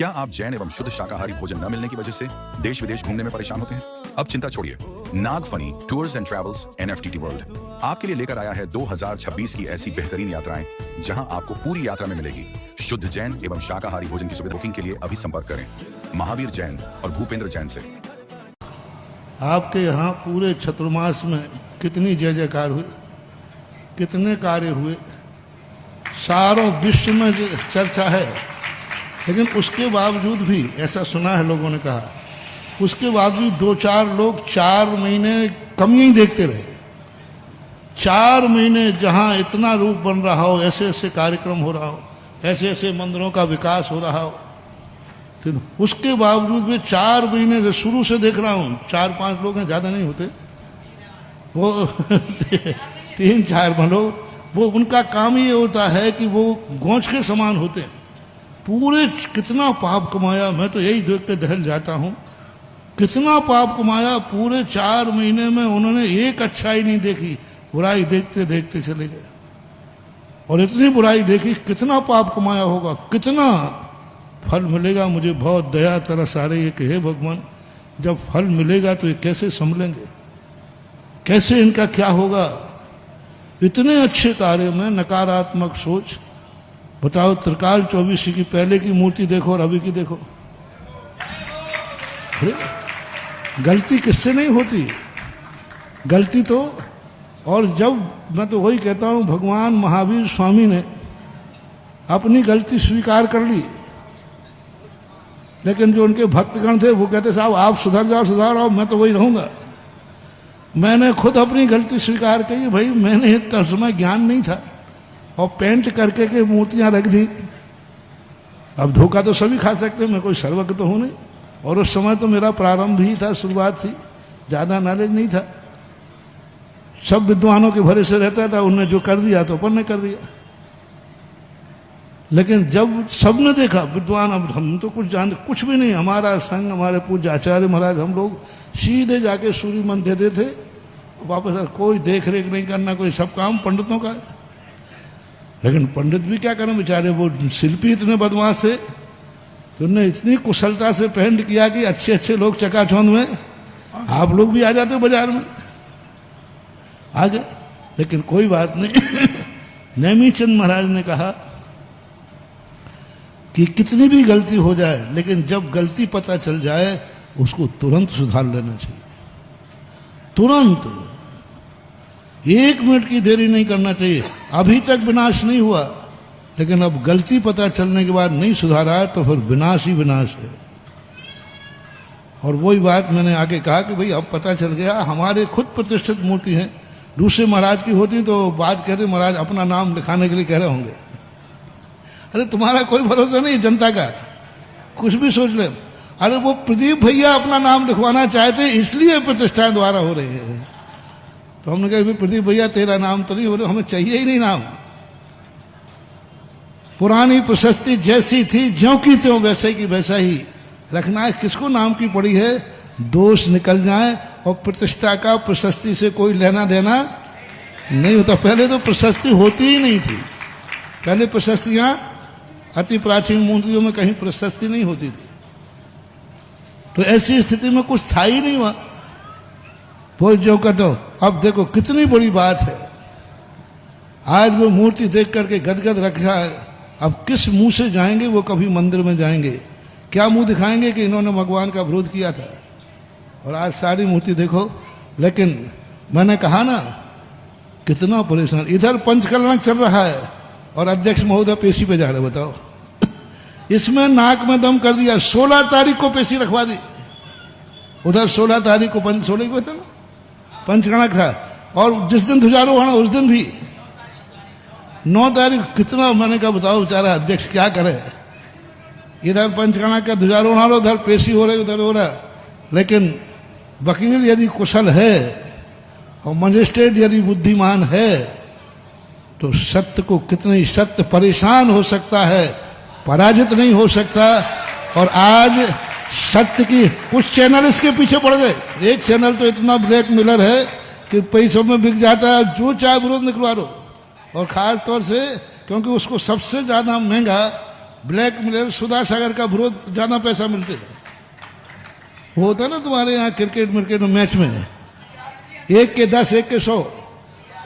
क्या आप जैन एवं शुद्ध शाकाहारी भोजन न मिलने की वजह से देश विदेश घूमने में परेशान होते हैं? अब चिंता छोड़िए, Nagphani tours and travels NFTT world आपके लिए लेकर आया है 2026 की ऐसी बेहतरीन यात्राएं जहां आपको पूरी यात्रा में मिलेगी शुद्ध जैन एवं शाकाहारी भोजन की सुविधा। बुकिंग के लिए अभी संपर्क करें महावीर जैन और भूपेंद्र जैन से। आपके यहाँ पूरे चतुर्मास में कितनी जय जयकार हुई, कितने कार्य हुए, सारों विश्व में चर्चा है। लेकिन उसके बावजूद भी ऐसा सुना है, लोगों ने कहा, उसके बावजूद 2-4 लोग 4 महीने कमियां ही देखते रहे। 4 महीने जहां इतना रूप बन रहा हो, ऐसे ऐसे कार्यक्रम हो रहा हो, ऐसे ऐसे मंदिरों का विकास हो रहा हो, तो उसके बावजूद भी 4 महीने से शुरू से देख रहा हूं, 4-5 लोग हैं, ज्यादा नहीं होते वो 3-4 लोग, वो उनका काम ही ये होता है कि वो गोंच के समान होते हैं। पूरे कितना पाप कमाया, मैं तो यही देख के दहल जाता हूं, कितना पाप कमाया। पूरे 4 महीने में उन्होंने एक अच्छाई नहीं देखी, बुराई देखते देखते चले गए। और इतनी बुराई देखी, कितना पाप कमाया होगा, कितना फल मिलेगा। मुझे बहुत दया तरस आ रही है कि हे भगवान, जब फल मिलेगा तो ये कैसे संभलेंगे, कैसे इनका क्या होगा। इतने अच्छे कार्य में नकारात्मक सोच। बताओ, त्रिकाल 24 की पहले की मूर्ति देखो और अभी की देखो, गलती किससे नहीं होती, गलती तो। और जब मैं तो वही कहता हूं, भगवान महावीर स्वामी ने अपनी गलती स्वीकार कर ली, लेकिन जो उनके भक्तगण थे वो कहते साहब आप सुधर जाओ, मैं तो वही रहूंगा। मैंने खुद अपनी गलती स्वीकार की, भाई मैंने इतना समय ज्ञान नहीं था और पेंट करके के मूर्तियां रख दी। अब धोखा तो सभी खा सकते हैं, मैं कोई सर्वज्ञ तो हूं नहीं। और उस समय तो मेरा प्रारंभ ही था, शुरुआत थी, ज्यादा नॉलेज नहीं था। सब विद्वानों के भरोसे रहता था, उन्होंने जो कर दिया तो अपन ने कर दिया। लेकिन जब सबने देखा, विद्वान, अब हम तो कुछ कुछ भी नहीं, हमारा संघ, हमारे पूज्य आचार्य महाराज, हम लोग सीधे जाके सूर्य मंदिर देते थे, वापस कोई देख रेख नहीं करना, कोई सब काम पंडितों का। लेकिन पंडित भी क्या करें बेचारे, वो शिल्पी इतने बदमाश थे कि उन्होंने इतनी कुशलता से पेंट किया कि अच्छे अच्छे लोग चकाचौंध में, आप लोग भी आ जाते हो बाजार में, आ गए। लेकिन कोई बात नहीं। नेमीचंद महाराज ने कहा कि कितनी भी गलती हो जाए, लेकिन जब गलती पता चल जाए उसको तुरंत सुधार लेना चाहिए, तुरंत, 1 मिनट की देरी नहीं करना चाहिए। अभी तक विनाश नहीं हुआ, लेकिन अब गलती पता चलने के बाद नहीं सुधारा है तो फिर विनाश ही विनाश है। और वही बात मैंने आगे कहा कि भाई अब पता चल गया, हमारे खुद प्रतिष्ठित मूर्ति है, दूसरे महाराज की होती तो बात कहते महाराज अपना नाम लिखाने के लिए कह रहे होंगे। अरे तुम्हारा कोई भरोसा नहीं जनता का, कुछ भी सोच ले। अरे वो प्रदीप भैया अपना नाम लिखवाना चाहते, इसलिए प्रतिष्ठान द्वारा हो रही है। तो हमने कहा प्रदीप भैया तेरा नाम तो नहीं हो रहा, हमें चाहिए ही नहीं नाम। पुरानी प्रशस्ति जैसी थी, ज्यों की त्यों वैसे की वैसा ही रखना है। किसको नाम की पड़ी है, दोष निकल जाए। और प्रतिष्ठा का प्रशस्ति से कोई लेना देना नहीं होता। पहले तो प्रशस्ति होती ही नहीं थी, पहले प्रशस्तियां अति प्राचीन मूर्तियों में कहीं प्रशस्ति नहीं होती थी। तो ऐसी स्थिति में कुछ था ही नहीं हुआ, वो जो का तो। अब देखो कितनी बड़ी बात है, आज वो मूर्ति देख करके गदगद रखा है। अब किस मुंह से जाएंगे वो, कभी मंदिर में जाएंगे, क्या मुंह दिखाएंगे कि इन्होंने भगवान का विरोध किया था। और आज सारी मूर्ति देखो। लेकिन मैंने कहा ना, कितना परेशान। इधर पंचकलनक चल रहा है और अध्यक्ष महोदय पेशी पे जा रहे, बताओ। इसमें नाक में दम कर दिया, 16 तारीख को पेशी रखवा दी। उधर 16 तारीख को 16 को था ना पंचकलनक था, और जिस दिन ध्वजारोहण उस दिन भी 9 तारीख। कितना, मैंने कहा बताओ बेचारा अध्यक्ष क्या करे, इधर पंचकलनक का ध्वजारोहण, उधर पेशी हो रही, उधर हो रहा। लेकिन वकील यदि कुशल है और मजिस्ट्रेट यदि बुद्धिमान है तो सत्य को, कितने सत्य परेशान हो सकता है, पराजित नहीं हो सकता। और आज सत्य की, कुछ चैनल इसके पीछे पड़ गए। एक चैनल तो इतना ब्लैक मिलर है कि पैसों में बिक जाता है, जो चाहे विरोध निकलवा लो। और खास तौर से क्योंकि उसको सबसे ज्यादा महंगा ब्लैकमेलर सुधा सागर का विरोध ज्यादा पैसा मिलते है। वो होता है ना तुम्हारे यहाँ क्रिकेट मिर्केट मैच में 1 के 10 1 के 100,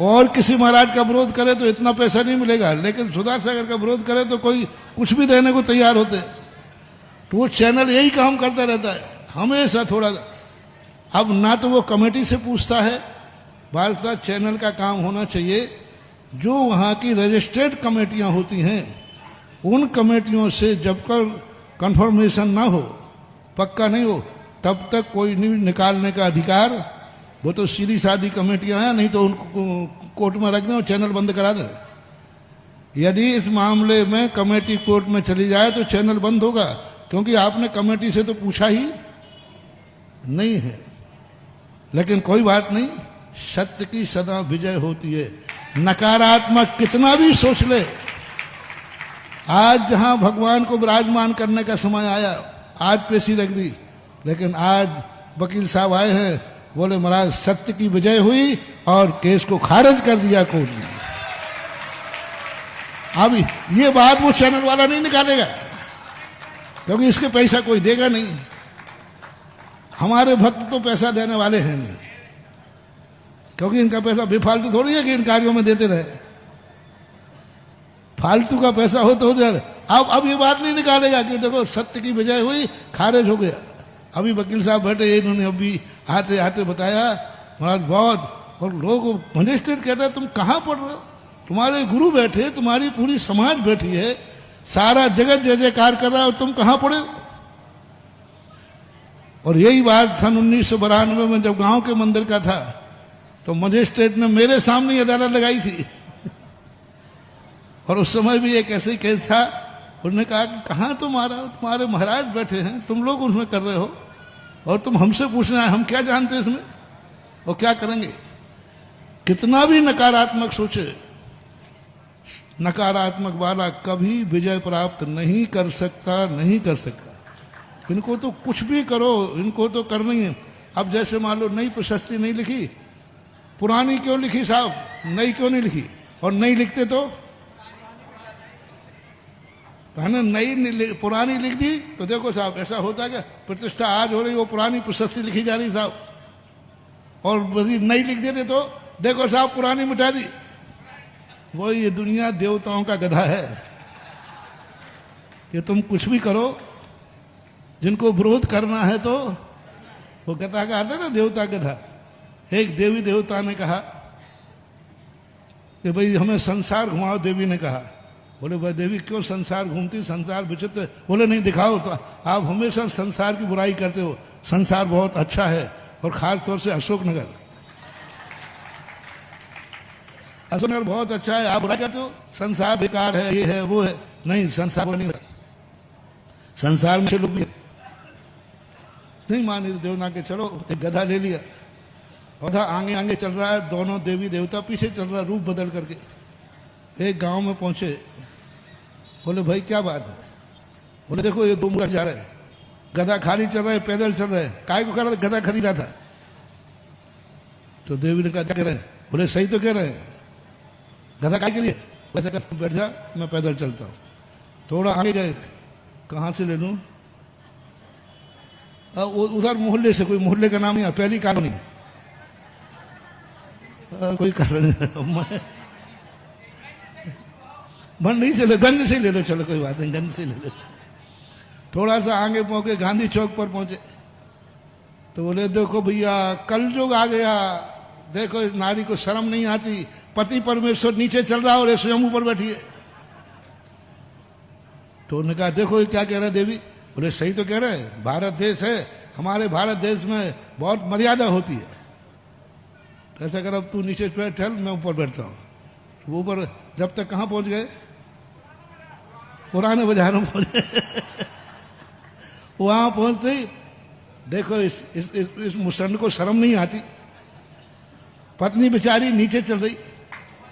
और किसी महाराज का विरोध करे तो इतना पैसा नहीं मिलेगा, लेकिन सुधा सागर का विरोध करे तो कोई कुछ भी देने को तैयार होते। तो वो चैनल यही काम करता रहता है हमेशा थोड़ा। अब ना तो वो कमेटी से पूछता है, भारत चैनल का काम होना चाहिए जो वहाँ की रजिस्टर्ड कमेटियां होती हैं उन कमेटियों से जब तक कंफर्मेशन ना हो, पक्का नहीं हो, तब तक कोई नहीं निकालने का अधिकार। वो तो सीधी सादी कमेटियां हैं, नहीं तो उनको कोर्ट में रख दें और चैनल बंद करा दें। यदि इस मामले में कमेटी कोर्ट में चली जाए तो चैनल बंद होगा, क्योंकि आपने कमेटी से तो पूछा ही नहीं है। लेकिन कोई बात नहीं, सत्य की सदा विजय होती है। नकारात्मक कितना भी सोच ले, आज जहां भगवान को विराजमान करने का समय आया, आज पेशी रख दी, लेकिन आज वकील साहब आए हैं, बोले महाराज सत्य की विजय हुई और केस को खारिज कर दिया कोर्ट ने। अब ये बात वो चैनल वाला नहीं निकालेगा, क्योंकि इसके पैसा कोई देगा नहीं। हमारे भक्त तो पैसा देने वाले हैं नहीं, क्योंकि इनका पैसा बेफालतू थोड़ी है कि इन कार्यों में देते रहे। फालतू का पैसा हो तो हो जाए। अब ये बात नहीं निकालेगा कि देखो सत्य की विजय हुई, खारिज हो गया। अभी वकील साहब बैठे, इन्होंने अभी आते आते बताया महाराज बहुत, और लोग मजिस्ट्रेट कहता है तुम कहाँ पढ़ रहे हो, तुम्हारे गुरु बैठे, तुम्हारी पूरी समाज बैठी है, सारा जगत जय जयकार कर रहा है और तुम कहाँ पढ़े। और यही बात सन 1992 में जब गांव के मंदिर का था तो मजिस्ट्रेट ने मेरे सामने अदालत लगाई थी और उस समय भी एक ऐसे ही केस था। उन्होंने कहा कि कहाँ तुम्हारे महाराज बैठे हैं, तुम लोग उसमें कर रहे हो और तुम हमसे पूछना है, हम क्या जानते हैं इसमें और क्या करेंगे। कितना भी नकारात्मक सोचे, नकारात्मक वाला कभी विजय प्राप्त नहीं कर सकता, नहीं कर सकता। इनको तो कुछ भी करो, इनको तो करना ही है। अब जैसे मान लो नई प्रशस्ति नहीं लिखी, पुरानी क्यों लिखी साहब, नई क्यों नहीं लिखी, और नई लिखते तो है ना, नई पुरानी लिख दी तो देखो साहब ऐसा होता क्या, प्रतिष्ठा आज हो रही वो पुरानी प्रशस्ति लिखी जा रही साहब, और यदि नई लिख देते तो देखो साहब पुरानी मिटा दी। वो ये दुनिया देवताओं का गधा है कि तुम कुछ भी करो, जिनको विरोध करना है तो वो गधा का आता है ना, देवता गधा। एक देवी देवता ने कहा कि भाई हमें संसार घुमाओ, देवी ने कहा। बोले भाई देवी क्यों संसार घूमती, संसार विचित्र। बोले नहीं दिखाओ, तो आप हमेशा संसार की बुराई करते हो, संसार बहुत अच्छा है, और खास तौर से अशोकनगर, अशोकनगर बहुत अच्छा है, आप बुराई करते हो, संसार बेकार है, ये है वो है। नहीं, संसार नहीं, संसार में लोग भी नहीं मानी। देवना के चलो एक गधा ले लिया, गधा आगे आगे चल रहा है, दोनों देवी देवता पीछे चल रहा है रूप बदल करके। एक गांव में पहुंचे, बोले भाई क्या बात है। बोले देखो ये 2 मुड़ा जा रहे हैं, गधा खाली चल रहा है, पैदल चल रहे हैं, काय को कह रहा था, गधा खरीदा था। तो देवी ने कहा क्या कह रहे हैं। बोले सही तो कह रहे हैं, गधा काय के लिए। वैसे कर बैठ जा, मैं पैदल चलता हूँ। थोड़ा आगे गए, कहाँ से ले लूँ, उधर मोहल्ले से, कोई मोहल्ले का नाम नहीं, पहली कॉलोनी, कोई कारण मन नहीं चले, गंज से ले लो, चलो कोई बात नहीं, गंज से ले लो। थोड़ा सा आगे पहुंचे, गांधी चौक पर पहुंचे, तो बोले देखो भैया कल युग आ गया, देखो इस नारी को शर्म नहीं आती, पति परमेश्वर नीचे चल रहा है और ये स्वयं ऊपर बैठी है। तो उन्होंने कहा देखो ये क्या कह रहे देवी। बोले सही तो कह रहे हैं, भारत देश है, हमारे भारत देश में बहुत मर्यादा होती है। तो ऐसा कर अब तू नीचे बैठल, मैं ऊपर बैठता हूँ। वो ऊपर जब तक कहाँ पहुंच गए, पुराने बाजार में पहुंचे। वहां पहुंचते ही देखो इस मुसंड को शर्म नहीं आती, पत्नी बेचारी नीचे चल रही।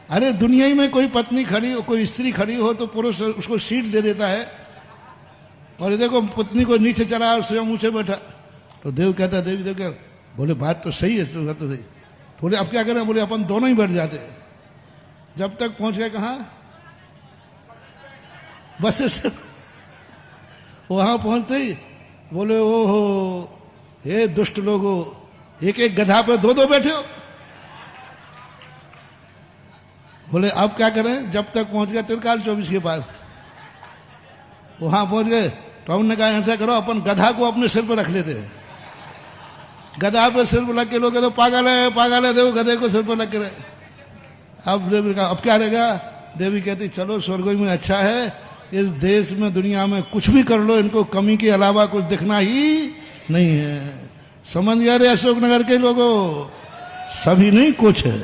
अरे दुनिया ही में कोई पत्नी खड़ी हो, कोई स्त्री खड़ी हो तो पुरुष उसको सीट दे देता है, और ये देखो पत्नी को नीचे चला और स्वयं ऊंचे बैठा। तो देव कहता है, देवी देव कह, बोले बात तो सही है, तो सही। बोले अब क्या करें। बोले अपन दोनों ही बैठ जाते। जब तक पहुंच गए कहाँ, बस वहां पहुंचते ही बोले ओहो हे दुष्ट लोगो, एक एक गधा पे दो दो बैठे हो। बोले अब क्या करें, जब तक पहुंच गया त्रिकाल 24 के पास। वहां पहुंच गए तो हमने कहा ऐसा करो अपन गधा को अपने सिर पर रख लेते हैं। गधा पे सिर पर रख के लोग तो पागल है, देखो गधे को सिर पर रख के रहे। अब देवी कहा अब क्या रहेगा। देवी कहती चलो स्वर्ग में अच्छा है, इस देश में दुनिया में कुछ भी कर लो, इनको कमी के अलावा कुछ दिखना ही नहीं है। समझ गया रे अशोकनगर के लोगों, सभी नहीं कुछ है।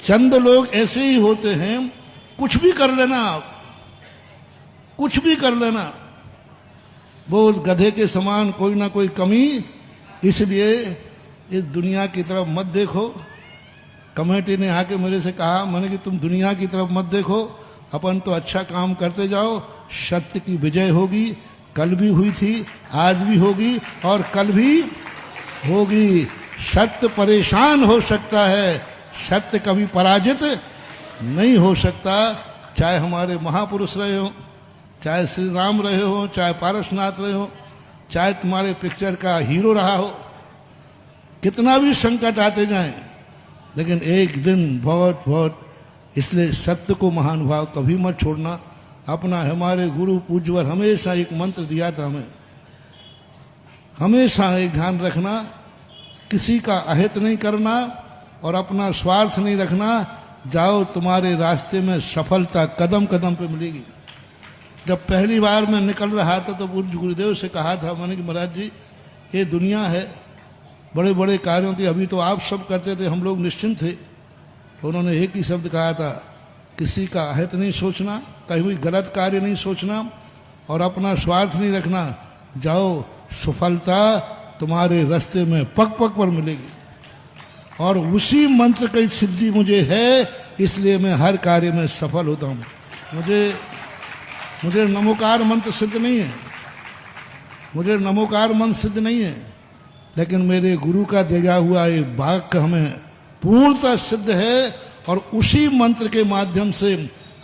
चंद लोग ऐसे ही होते हैं, कुछ भी कर लेना, कुछ भी कर लेना, वो उस गधे के समान कोई ना कोई कमी। इसलिए इस दुनिया की तरफ मत देखो। कमेटी ने आके मेरे से कहा, मैंने कि तुम दुनिया की तरफ मत देखो, अपन तो अच्छा काम करते जाओ, सत्य की विजय होगी। कल भी हुई थी, आज भी होगी और कल भी होगी। सत्य परेशान हो सकता है, सत्य कभी पराजित नहीं हो सकता। चाहे हमारे महापुरुष रहे हो, चाहे श्री राम रहे हो, चाहे पारसनाथ रहे हो, चाहे तुम्हारे पिक्चर का हीरो रहा हो, कितना भी संकट आते जाएं, लेकिन एक दिन बहुत इसलिए सत्य को महानुभाव कभी मत छोड़ना। अपना हमारे गुरु पूज्यवर हमेशा एक मंत्र दिया था हमें, हमेशा एक ध्यान रखना, किसी का अहित नहीं करना और अपना स्वार्थ नहीं रखना। जाओ तुम्हारे रास्ते में सफलता कदम कदम पे मिलेगी। जब पहली बार मैं निकल रहा था तो पूज्य गुरुदेव से कहा था मैंने कि महाराज जी ये दुनिया है, बड़े बड़े कार्यों की अभी तो आप सब करते थे, हम लोग निश्चिंत थे। तो उन्होंने एक ही शब्द कहा था, किसी का अहित नहीं सोचना, कहीं हुई गलत कार्य नहीं सोचना और अपना स्वार्थ नहीं रखना। जाओ सफलता तुम्हारे रास्ते में पग पग पर मिलेगी। और उसी मंत्र की सिद्धि मुझे है, इसलिए मैं हर कार्य में सफल होता हूँ। मुझे नमोकार मंत्र सिद्ध नहीं है, मुझे नमोकार मंत्र सिद्ध नहीं है, लेकिन मेरे गुरु का दिया हुआ ये वाक्य हमें पूर्णतः सिद्ध है। और उसी मंत्र के माध्यम से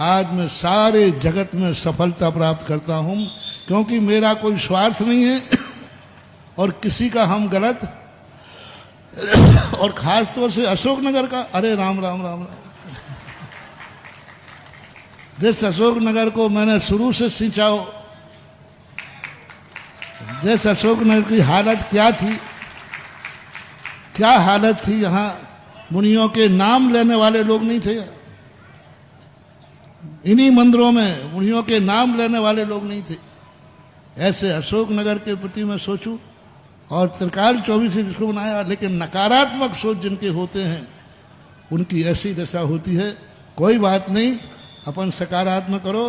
आज मैं सारे जगत में सफलता प्राप्त करता हूं, क्योंकि मेरा कोई स्वार्थ नहीं है और किसी का हम गलत, और खास तौर से अशोकनगर का, अरे राम राम राम राम। जिस अशोकनगर को मैंने शुरू से सींचा हो, जिस अशोकनगर की हालत क्या थी, क्या हालत थी, यहां मुनियों के नाम लेने वाले लोग नहीं थे। इन्हीं मंदिरों में मुनियों के नाम लेने वाले लोग नहीं थे। ऐसे अशोकनगर के प्रति मैं सोचूं, और त्रिकाल 24 जिसको बनाया, लेकिन नकारात्मक सोच जिनके होते हैं उनकी ऐसी दशा होती है। कोई बात नहीं, अपन सकारात्मक करो।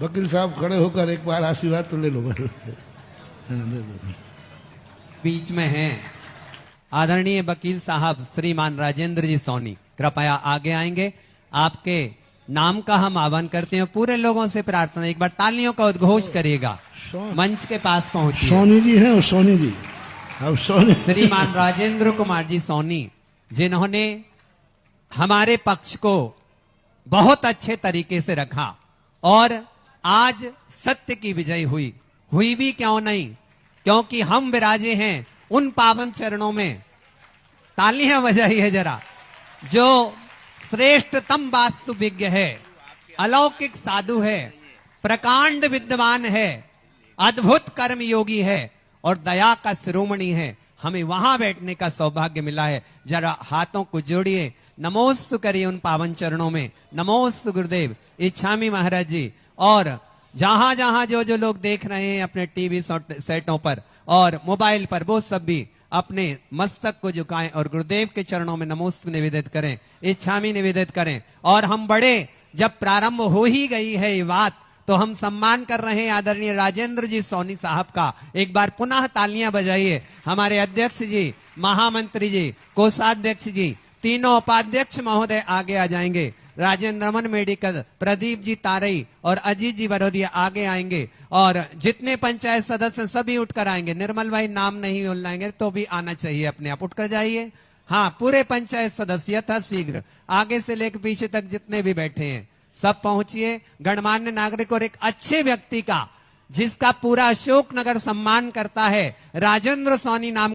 वकील साहब खड़े होकर एक बार आशीर्वाद तो ले लो। बीच में हैं आदरणीय वकील साहब श्रीमान राजेंद्र जी सोनी, कृपया आगे आएंगे। आपके नाम का हम आह्वान करते हैं। पूरे लोगों से प्रार्थना, एक बार तालियों का उद्घोष करिएगा। मंच के पास पहुंचिए। सोनी जी हैं, सोनी जी। अब सोनी श्रीमान राजेंद्र कुमार जी सोनी, जिन्होंने हमारे पक्ष को बहुत अच्छे तरीके से रखा और आज सत्य की विजय हुई भी क्यों नहीं, क्योंकि हम विराजे हैं उन पावन चरणों में। तालियां बजाइए जरा। जो श्रेष्ठतम वास्तुविज्ञ है, अलौकिक साधु है, प्रकांड विद्वान है, अद्भुत कर्म योगी है और दया का शिरोमणि है, हमें वहां बैठने का सौभाग्य मिला है। जरा हाथों को जोड़िए, नमोस्तु करिए उन पावन चरणों में। नमोस्तु गुरुदेव, इच्छामी महाराज जी। और जहां जहां जो जो लोग देख रहे हैं अपने टीवी सेटों पर और मोबाइल पर, वो सब भी अपने मस्तक को झुकाएं और गुरुदेव के चरणों में नमोस्तु निवेदित करें, इच्छामी निवेदित करें। और हम बड़े, जब प्रारंभ हो ही गई है ये बात, तो हम सम्मान कर रहे हैं आदरणीय राजेंद्र जी सोनी साहब का। एक बार पुनः तालियां बजाइए। हमारे अध्यक्ष जी, महामंत्री जी, कोषाध्यक्ष जी, तीनों उपाध्यक्ष महोदय आगे आ जाएंगे। राजेंद्र रमन मेडिकल, प्रदीप जी तारई और अजीत जी बरोदिया आगे आएंगे। और जितने पंचायत सदस्य सभी उठकर आएंगे। निर्मल भाई नाम नहीं बोलाएंगे तो भी आना चाहिए, अपने आप उठकर जाइए। हाँ, पूरे पंचायत सदस्य यथाशीघ्र आगे से लेकर पीछे तक जितने भी बैठे हैं सब पहुंचिए। गणमान्य नागरिक और एक अच्छे व्यक्ति का जिसका पूरा अशोकनगर सम्मान करता है, राजेंद्र सोनी नाम